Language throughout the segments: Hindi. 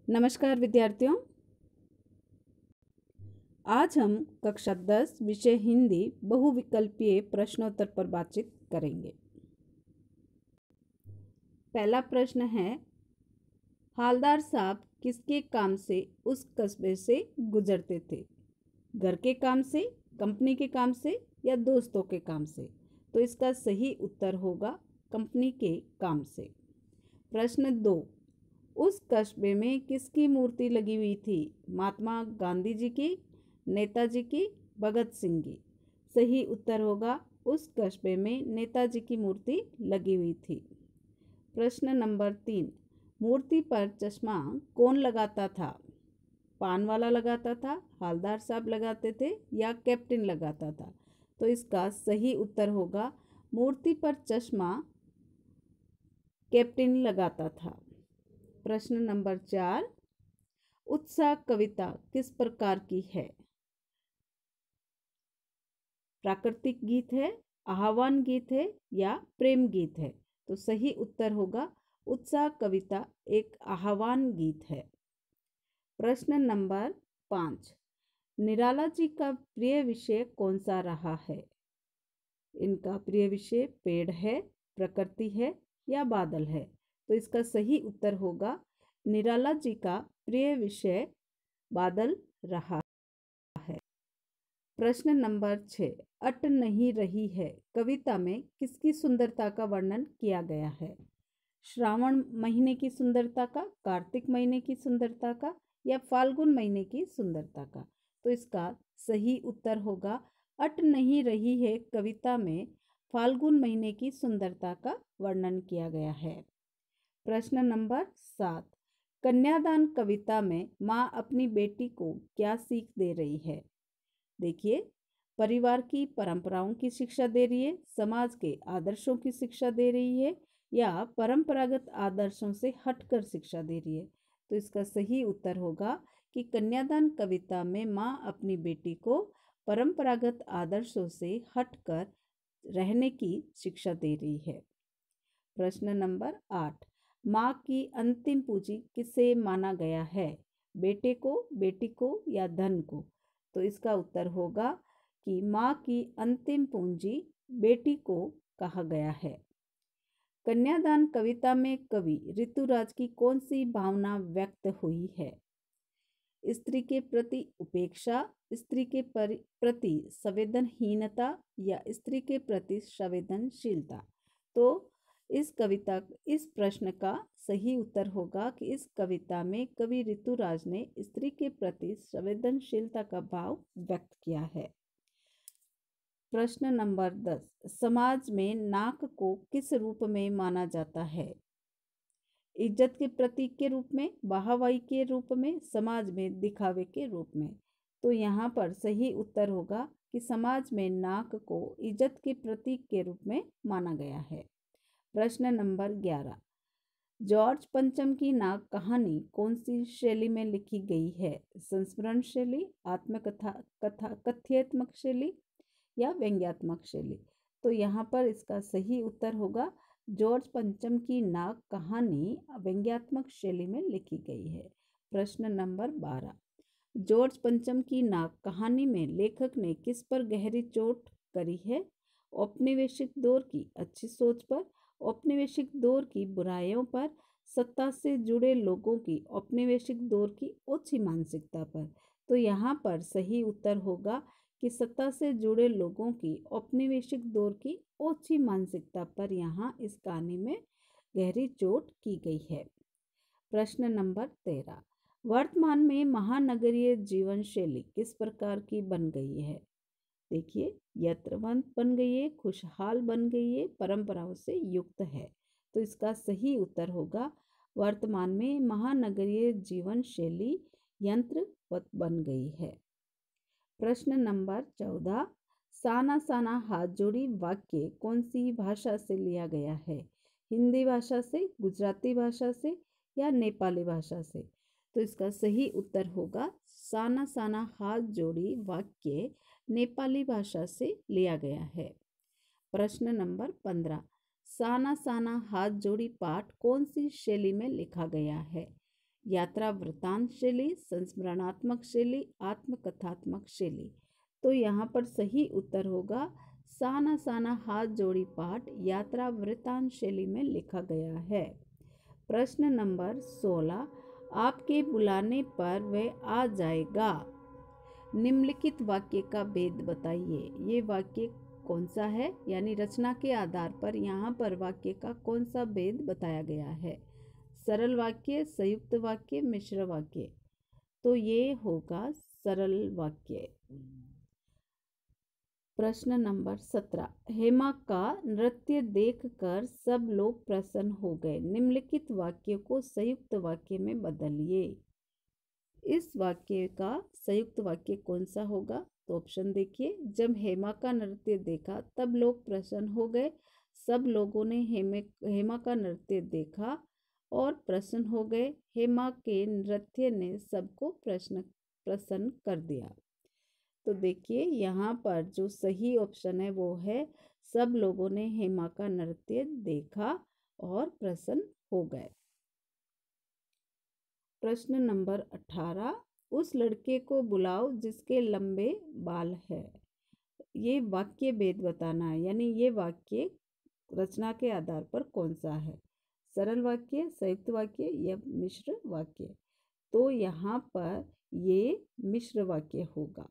नमस्कार विद्यार्थियों, आज हम कक्षा 10 विषय हिंदी बहुविकल्पीय प्रश्नोत्तर पर बातचीत करेंगे। पहला प्रश्न है, हालदार साहब किसके काम से उस कस्बे से गुजरते थे? घर के काम से, कंपनी के काम से या दोस्तों के काम से? तो इसका सही उत्तर होगा कंपनी के काम से। प्रश्न 2, उस कस्बे में किसकी मूर्ति लगी हुई थी? महात्मा गांधी जी की, नेताजी की, भगत सिंह की? सही उत्तर होगा उस कस्बे में नेताजी की मूर्ति लगी हुई थी। प्रश्न नंबर 3, मूर्ति पर चश्मा कौन लगाता था? पान वाला लगाता था, हालदार साहब लगाते थे या कैप्टन लगाता था? तो इसका सही उत्तर होगा मूर्ति पर चश्मा कैप्टन लगाता था। प्रश्न नंबर 4, उत्साह कविता किस प्रकार की है? प्राकृतिक गीत है, आह्वान गीत है या प्रेम गीत है? तो सही उत्तर होगा उत्साह कविता एक आह्वान गीत है। प्रश्न नंबर 5, निराला जी का प्रिय विषय कौन सा रहा है? इनका प्रिय विषय पेड़ है, प्रकृति है या बादल है? तो इसका सही उत्तर होगा निराला जी का प्रिय विषय बादल रहा है। प्रश्न नंबर 6, अट नहीं रही है कविता में किसकी सुंदरता का वर्णन किया गया है? श्रावण महीने की सुंदरता का, कार्तिक महीने की सुंदरता का या फाल्गुन महीने की सुंदरता का? तो इसका सही उत्तर होगा अट नहीं रही है कविता में फाल्गुन महीने की सुंदरता का वर्णन किया गया है। प्रश्न नंबर 7, कन्यादान कविता में माँ अपनी बेटी को क्या सीख दे रही है? देखिए, परिवार की परंपराओं की शिक्षा दे रही है, समाज के आदर्शों की शिक्षा दे रही है या परंपरागत आदर्शों से हटकर शिक्षा दे रही है? तो इसका सही उत्तर होगा कि कन्यादान कविता में माँ अपनी बेटी को परंपरागत आदर्शों से हटकर रहने की शिक्षा दे रही है। प्रश्न नंबर 8, माँ की अंतिम पूंजी किसे माना गया है? बेटे को, बेटी को या धन को? तो इसका उत्तर होगा कि माँ की अंतिम पूंजी बेटी को कहा गया है। कन्यादान कविता में कवि ऋतुराज की कौन सी भावना व्यक्त हुई है? स्त्री के प्रति उपेक्षा, स्त्री के प्रति संवेदनहीनता या स्त्री के प्रति संवेदनशीलता? तो इस प्रश्न का सही उत्तर होगा कि इस कविता में कवि ऋतुराज ने स्त्री के प्रति संवेदनशीलता का भाव व्यक्त किया है। प्रश्न नंबर 10, समाज में नाक को किस रूप में माना जाता है? इज्जत के प्रतीक के रूप में, वाहवाही के रूप में, समाज में दिखावे के रूप में? तो यहाँ पर सही उत्तर होगा कि समाज में नाक को इज्जत के प्रतीक के रूप में माना गया है। प्रश्न नंबर 11, जॉर्ज पंचम की नाक कहानी कौन सी शैली में लिखी गई है? संस्मरण शैली, आत्मकथा, कथा, कथ्यात्मक शैली या व्यंग्यात्मक शैली? तो यहाँ पर इसका सही उत्तर होगा जॉर्ज पंचम की नाक कहानी व्यंग्यात्मक शैली में लिखी गई है। प्रश्न नंबर 12, जॉर्ज पंचम की नाक कहानी में लेखक ने किस पर गहरी चोट करी है? औपनिवेशिक दौर की अच्छी सोच पर, औपनिवेशिक दौर की बुराइयों पर, सत्ता से जुड़े लोगों की औपनिवेशिक दौर की ओछी मानसिकता पर? तो यहाँ पर सही उत्तर होगा कि सत्ता से जुड़े लोगों की औपनिवेशिक दौर की ओछी मानसिकता पर यहाँ इस कहानी में गहरी चोट की गई है। प्रश्न नंबर 13, वर्तमान में महानगरीय जीवन शैली किस प्रकार की बन गई है? देखिए, यत्रवंत बन गई है, खुशहाल बन गई है, परंपराओं से युक्त है? तो इसका सही उत्तर होगा वर्तमान में महानगरीय जीवन शैली यंत्रवत बन गई है। प्रश्न नंबर 14, साना साना हाथ जोड़ी वाक्य कौन सी भाषा से लिया गया है? हिंदी भाषा से, गुजराती भाषा से या नेपाली भाषा से? तो इसका सही उत्तर होगा साना साना हाथ जोड़ी वाक्य नेपाली भाषा से लिया गया है। प्रश्न नंबर 15, साना साना हाथ जोड़ी पाठ कौन सी शैली में लिखा गया है? यात्रा वृत्तांत शैली, संस्मरणात्मक शैली, आत्मकथात्मक शैली। तो यहाँ पर सही उत्तर होगा साना साना हाथ जोड़ी पाठ यात्रा वृत्तांत शैली में लिखा गया है। प्रश्न नंबर 16, आपके बुलाने पर वह आ जाएगा। निम्नलिखित वाक्य का भेद बताइए। ये वाक्य कौन सा है, यानी रचना के आधार पर यहाँ पर वाक्य का कौन सा भेद बताया गया है। सरल वाक्य, संयुक्त वाक्य, मिश्र वाक्य। तो ये होगा सरल वाक्य। प्रश्न नंबर 17, हेमा का नृत्य देखकर सब लोग प्रसन्न हो गए। निम्नलिखित वाक्य को संयुक्त वाक्य में बदलिए। इस वाक्य का संयुक्त वाक्य कौन सा होगा? तो ऑप्शन देखिए। जब हेमा का नृत्य देखा तब लोग प्रसन्न हो गए। सब लोगों ने हेमा का नृत्य देखा और प्रसन्न हो गए। हेमा के नृत्य ने सबको प्रसन्न कर दिया। तो देखिए यहाँ पर जो सही ऑप्शन है वो है सब लोगों ने हेमा का नृत्य देखा और प्रसन्न हो गए। प्रश्न नंबर 18, उस लड़के को बुलाओ जिसके लंबे बाल है। ये वाक्य भेद बताना है, यानी ये वाक्य रचना के आधार पर कौन सा है। सरल वाक्य, संयुक्त वाक्य या मिश्र वाक्य। तो यहाँ पर ये मिश्र वाक्य होगा।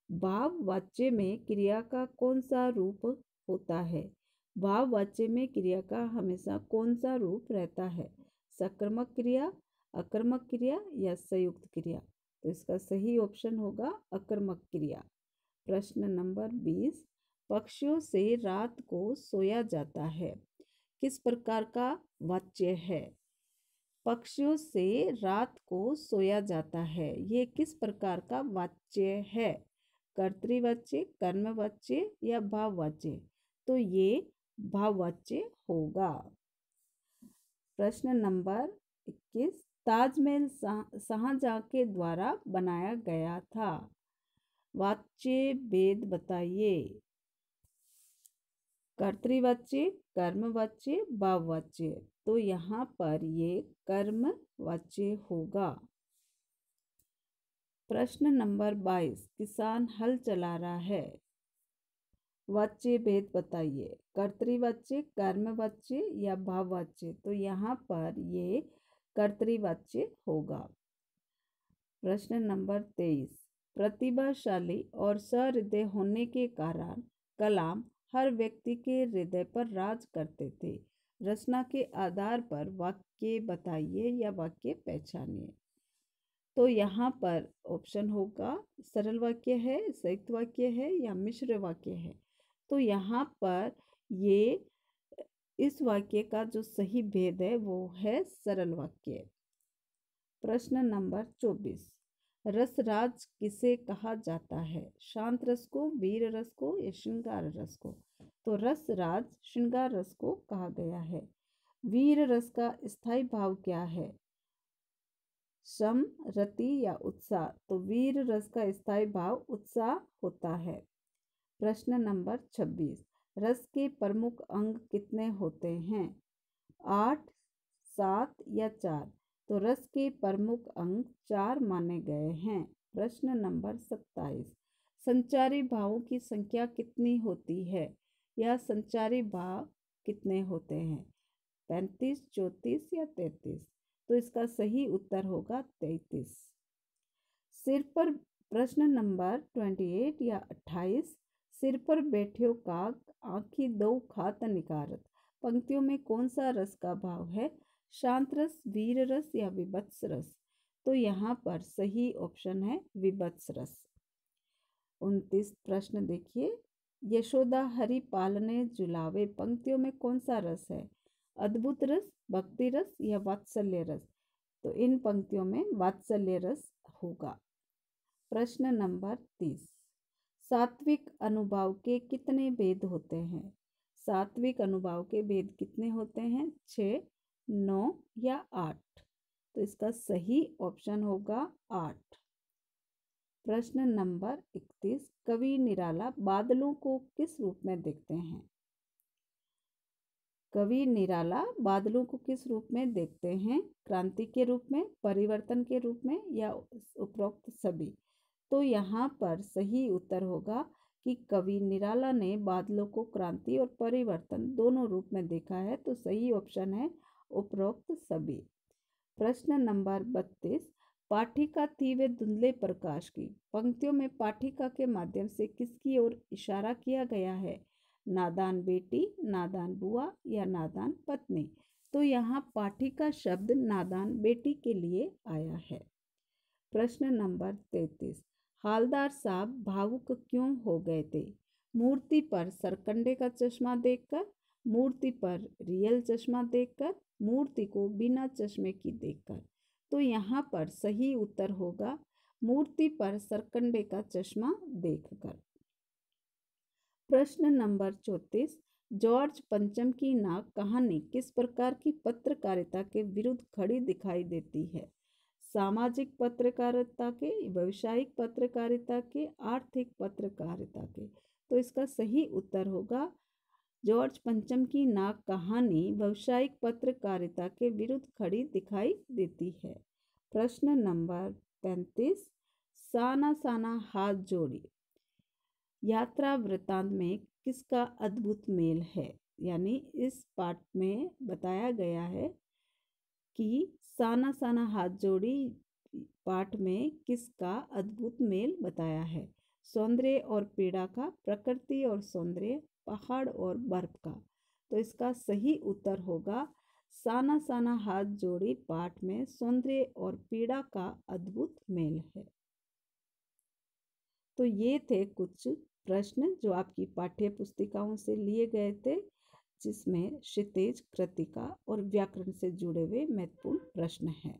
भाववाच्य में क्रिया का कौन सा रूप होता है? भाववाच्य में क्रिया का हमेशा कौन सा रूप रहता है? सकर्मक क्रिया, अकर्मक क्रिया या संयुक्त क्रिया। तो इसका सही ऑप्शन होगा अकर्मक क्रिया। प्रश्न नंबर 20, पक्षियों से रात को सोया जाता है। किस प्रकार का वाच्य है? पक्षियों से रात को सोया जाता है, ये किस प्रकार का वाच्य है? कर्तृवाच्य, कर्मवाच्य या भाववाच्य। तो ये भाववाच्य होगा। प्रश्न नंबर 21, ताजमहल शाहजहां के द्वारा बनाया गया था। वाच्य भेद बताइए। कर्तृवाच्य, कर्मवाच्य, भाववाच्य। तो यहाँ पर ये कर्मवाच्य होगा। प्रश्न नंबर 22, किसान हल चला रहा है। वाच्य भेद बताइए। कर्तृवाच्य, कर्मवाच्य या भाववाच्य। तो यहाँ पर ये कर्तृवाच्य होगा। प्रश्न नंबर 23, प्रतिभाशाली और सहृदय होने के कारण कलाम हर व्यक्ति के हृदय पर राज करते थे। रचना के आधार पर वाक्य बताइए या वाक्य पहचानिए। तो यहाँ पर ऑप्शन होगा सरल वाक्य है, संयुक्त वाक्य है या मिश्र वाक्य है। तो यहाँ पर ये इस वाक्य का जो सही भेद है वो है सरल वाक्य। प्रश्न नंबर 24, रसराज किसे कहा जाता है? शांत रस को, वीर रस को या श्रृंगार रस को। तो रसराज श्रृंगार रस को कहा गया है। वीर रस का स्थायी भाव क्या है? सम, रति या उत्साह। तो वीर रस का स्थायी भाव उत्साह होता है। प्रश्न नंबर 26, रस के प्रमुख अंग कितने होते हैं? 8, 7 या 4। तो रस के प्रमुख अंग 4 माने गए हैं। प्रश्न नंबर 27, संचारी भावों की संख्या कितनी होती है या संचारी भाव कितने होते हैं? 35, 34 या 33। तो इसका सही उत्तर होगा 33। सिर पर प्रश्न नंबर 28 या 28, सिर पर बैठ्यो काग आँखी दो खात निकारत। पंक्तियों में कौन सा रस का भाव है? शांत रस, वीर रस या विभत्स रस। तो यहाँ पर सही ऑप्शन है विभत्स रस। 29 प्रश्न देखिए, यशोदा हरि पालने झुलावे। पंक्तियों में कौन सा रस है? अद्भुत रस, भक्ति रस या वात्सल्य रस। तो इन पंक्तियों में वात्सल्य रस होगा। प्रश्न नंबर 30, सात्विक अनुभाव के कितने भेद होते हैं? सात्विक अनुभाव के भेद कितने होते हैं? 6, 9 या 8। तो इसका सही ऑप्शन होगा 8। प्रश्न नंबर 31, कवि निराला बादलों को किस रूप में देखते हैं? कवि निराला बादलों को किस रूप में देखते हैं? क्रांति के रूप में, परिवर्तन के रूप में या उपरोक्त सभी? तो यहाँ पर सही उत्तर होगा कि कवि निराला ने बादलों को क्रांति और परिवर्तन दोनों रूप में देखा है। तो सही ऑप्शन है उपरोक्त सभी। प्रश्न नंबर 32, पाठिका थी वे धुंधले प्रकाश की। पंक्तियों में पाठिका के माध्यम से किसकी ओर इशारा किया गया है? नादान बेटी, नादान बुआ या नादान पत्नी? तो यहाँ पाठिका शब्द नादान बेटी के लिए आया है। प्रश्न नंबर 33, हालदार साहब भावुक क्यों हो गए थे? मूर्ति पर सरकंडे का चश्मा देखकर, मूर्ति पर रियल चश्मा देखकर, मूर्ति को बिना चश्मे की देखकर? तो यहाँ पर सही उत्तर होगा मूर्ति पर सरकंडे का चश्मा देखकर। प्रश्न नंबर 34, जॉर्ज पंचम की नाक कहानी किस प्रकार की पत्रकारिता के विरुद्ध खड़ी दिखाई देती है? सामाजिक पत्रकारिता के, व्यावसायिक पत्रकारिता के, आर्थिक पत्रकारिता के? तो इसका सही उत्तर होगा जॉर्ज पंचम की नाक कहानी व्यावसायिक पत्रकारिता के विरुद्ध खड़ी दिखाई देती है। प्रश्न नंबर 35, साना साना हाथ जोड़ी यात्रा वृत्तांत में किसका अद्भुत मेल है? यानी इस पाठ में बताया गया है कि साना साना हाथ जोड़ी पाठ में किसका अद्भुत मेल बताया है? सौंदर्य और पीड़ा का, प्रकृति और सौंदर्य, पहाड़ और बर्फ का? तो इसका सही उत्तर होगा साना साना हाथ जोड़ी पाठ में सौंदर्य और पीड़ा का अद्भुत मेल है। तो ये थे कुछ प्रश्न जो आपकी पाठ्य पुस्तिकाओं से लिए गए थे, जिसमें क्षितिज, कृतिका और व्याकरण से जुड़े हुए महत्वपूर्ण प्रश्न हैं।